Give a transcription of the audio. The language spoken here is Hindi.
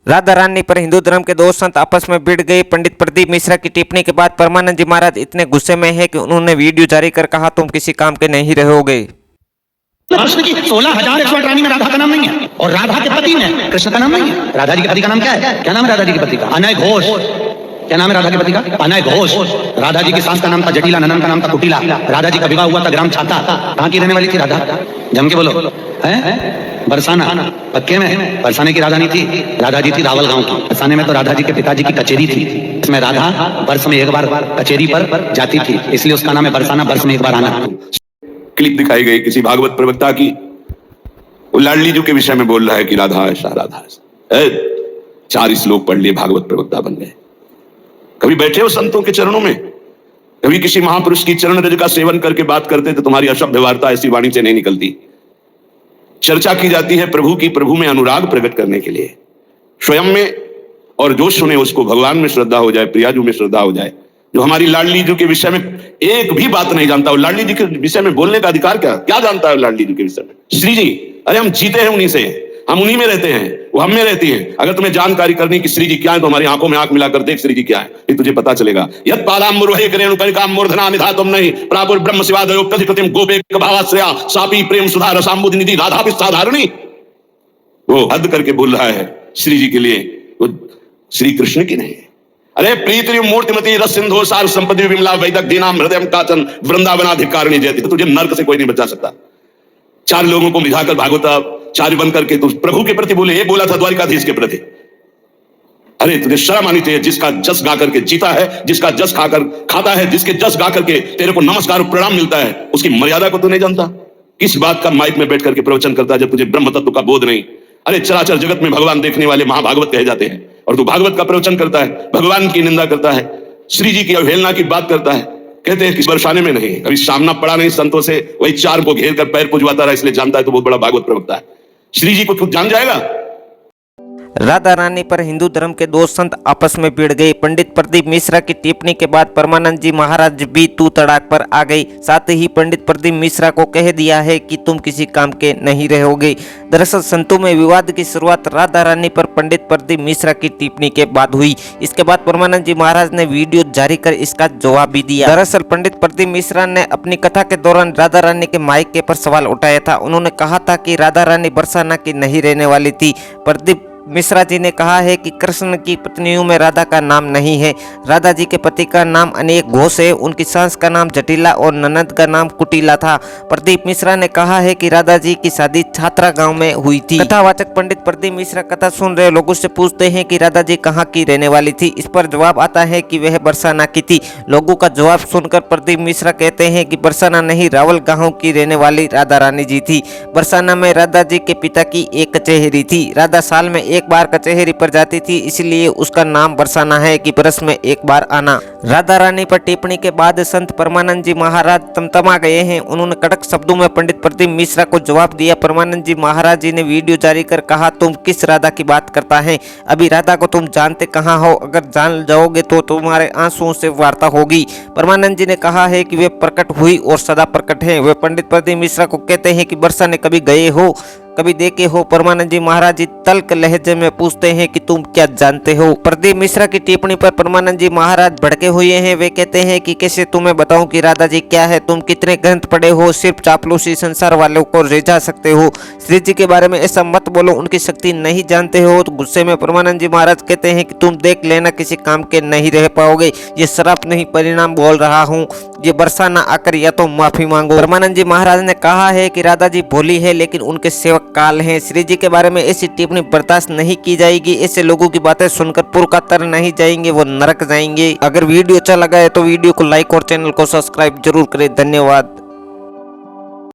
राधा रानी पर हिंदू धर्म के दो संत आपस में भिड़ गए। पंडित प्रदीप मिश्रा की टिप्पणी के बाद परमानंद जी महाराज इतने गुस्से में हैं कि उन्होंने वीडियो जारी कर कहा, तुम किसी काम के नहीं रहोगे। कृष्ण की 16,000 रानी में राधा का नाम नहीं है और राधा के पति में कृष्ण का नाम नहीं है। राधा जी के पति का नाम क्या है? क्या नाम है राधा जी के पति का? अनय घोष। क्या नाम है राधा के पति का? अनय घोष। राधा जी की सास का नाम था जटिला, ननन का नाम था कुटिला। राधा जी का विवाह हुआ था ग्राम छाता। कहाँ की रहने वाली थी राधा? जम के बोलो। बरसाना। पक्के में बरसाने की राधा नहीं थी, राधा जी थी रावल गांव की। बरसाने में तो राधा जी के पिताजी की कचेरी थी, इसमें राधा वर्ष में एक बार कचेरी पर जाती थी, इसलिए उसका नाम है बरसाना, वर्ष में एक बार आना। क्लिप दिखाई गई किसी भागवत प्रवक्ता की, वो लाडली जी के विषय में बोल रहा है कि राधा ऐसा राधा ऐसा। 4 श्लोक पढ़ लिए, भागवत प्रवक्ता बन गए। कभी बैठे हो संतों के चरणों में? कभी किसी महापुरुष की चरण रज का सेवन करके बात करते तो तुम्हारी अशुद्ध वार्ता ऐसी वाणी से नहीं निकलती। चर्चा की जाती है प्रभु की, प्रभु में अनुराग प्रकट करने के लिए स्वयं में, और जो सुने उसको भगवान में श्रद्धा हो जाए, प्रियाजू में श्रद्धा हो जाए। जो हमारी लाडली जी के विषय में एक भी बात नहीं जानता, वो लाडली जी के विषय में बोलने का अधिकार क्या जानता है लाडली जी के विषय में? श्री जी, अरे हम जीते हैं उन्हीं से, हम उन्हीं में रहते हैं, वो हम में रहती है। अगर तुम्हें जानकारी करनी कि श्री जी क्या है तो हमारी आंखों में आंख मिलाकर देख श्री जी क्या है, ये तुझे पता चलेगा। यद पादाम्बुरुहे रेणुकनिकां मूर्धना निधातुम नहीं प्रापुर ब्रह्म शिवादयो प्रतिकृतिम गोपेक भावाश्रया सापी प्रेम सुधा रसाम्बुध निधि राधा विसाधारणी। वो हद करके बोल रहा है श्री जी के लिए, वो श्री कृष्ण की नहीं। अरे प्रीति मूर्तिमती रस सिंधु सार संपत्ति विमला वैदक दीनाम हृदय काचन वृंदावनाधिकारिणी जयति। तो तुझे नर्क से कोई नहीं बचा सकता। 4 लोगों को मिलाकर भागवताचार्य बन करके तू प्रभु के प्रति बोले, एक बोला था द्वारिकाधीश के प्रति। अरे तुझे शर्म आनी चाहिए। जिसका जस गा करके जीता है, जिसका जस खाकर खाता है, जिसके जस गा करके तेरे को नमस्कार प्रणाम मिलता है, उसकी मर्यादा को तू नहीं जानता। किस बात का माइक में बैठ करके प्रवचन करता है जब तुझे ब्रह्म तत्व का बोध नहीं? अरे चराचर जगत में भगवान देखने वाले महाभागवत कहे जाते हैं, और तू भागवत का प्रवचन करता है, भगवान की निंदा करता है, श्री जी की अवहेलना की बात करता है। कहते हैं कि बरसाने में नहीं, कभी सामना पड़ा नहीं संतों से, वही 4 को घेर कर पैर पुजवाता रहा, इसलिए जानता है तो बहुत बड़ा भागवत प्रवक्ता है। श्री जी को तू जान जाएगा। राधा रानी पर हिंदू धर्म के दो संत आपस में भिड़ गए। पंडित प्रदीप मिश्रा की टिप्पणी के बाद परमानंद जी महाराज भी तू तड़ाक पर आ गए। साथ ही पंडित प्रदीप मिश्रा को कह दिया है कि तुम किसी काम के नहीं रहोगे। दरअसल संतों में विवाद की शुरुआत राधा रानी पर पंडित प्रदीप मिश्रा की टिप्पणी के बाद हुई। इसके बाद परमानंद जी महाराज ने वीडियो जारी कर इसका जवाब भी दिया। दरअसल पंडित प्रदीप मिश्रा ने अपनी कथा के दौरान राधा रानी के मायके पर सवाल उठाया था। उन्होंने कहा था कि राधा रानी बरसाना की नहीं रहने वाली थी। प्रदीप मिश्रा जी ने कहा है कि कृष्ण की पत्नियों में राधा का नाम नहीं है। राधा जी के पति का नाम अनेक घोष है, उनकी सास का नाम जटिला और ननद का नाम कुटिला था। प्रदीप मिश्रा ने कहा है कि राधा जी की शादी छात्रा गांव में हुई थी। कथावाचक पंडित प्रदीप मिश्रा कथा सुन रहे लोगों से पूछते हैं कि राधा जी कहाँ की रहने वाली थी। इस पर जवाब आता है कि वह बरसाना की थी। लोगों का जवाब सुनकर प्रदीप मिश्रा कहते हैं कि बरसाना नहीं, रावल गाँव की रहने वाली राधा रानी जी थी। बरसाना में राधा जी के पिता की एक कचहरी थी। राधा साल में एक बार कचहरी पर जाती थी, इसलिए उसका नाम बरसाना है कि बरस में एक बार आना। राधा रानी पर टिप्पणी के बाद संत परमानंद जी महाराज तमतमा गए हैं। उन्होंने कड़क शब्दों में पंडित प्रदीप मिश्रा को जवाब दिया। परमानंद जी महाराज जी ने वीडियो जारी कर कहा, तुम किस राधा की बात करता है? अभी राधा को तुम जानते कहाँ हो? अगर जान जाओगे तो तुम्हारे आंसुओं से वार्ता होगी। परमानंद जी ने कहा है कि वे प्रकट हुई और सदा प्रकट है। वे पंडित प्रदीप मिश्रा को कहते हैं कि बरसाने कभी गए हो, कभी देखे हो? परमानंद जी महाराज जी तल्ख लहजे में पूछते हैं कि तुम क्या जानते हो? प्रदीप मिश्रा की टिप्पणी पर परमानंद जी महाराज भड़के हुए हैं। वे कहते हैं कि कैसे तुम्हें बताऊं कि राधा जी क्या है? तुम कितने ग्रंथ पढ़े हो? सिर्फ चापलूसी संसार वालों को रिझा सकते हो। श्री जी के बारे में ऐसा मत बोलो, उनकी शक्ति नहीं जानते हो। तो गुस्से में परमानंद जी महाराज कहते हैं कि तुम देख लेना, किसी काम के नहीं रह पाओगे। ये शराप नहीं, परिणाम बोल रहा हूँ। ये बरसाना आकर या तो माफी मांगो। परमानंद जी महाराज ने कहा है कि राधा जी भोली है, लेकिन उनके सेवक काल हैं। श्री जी के बारे में ऐसी टिप्पणी बर्दाश्त नहीं की जाएगी। ऐसे लोगों की बातें सुनकर पुर का तर नहीं जाएंगे, वो नरक जाएंगे। अगर वीडियो अच्छा लगा है तो वीडियो को लाइक और चैनल को सब्सक्राइब जरूर करें। धन्यवाद।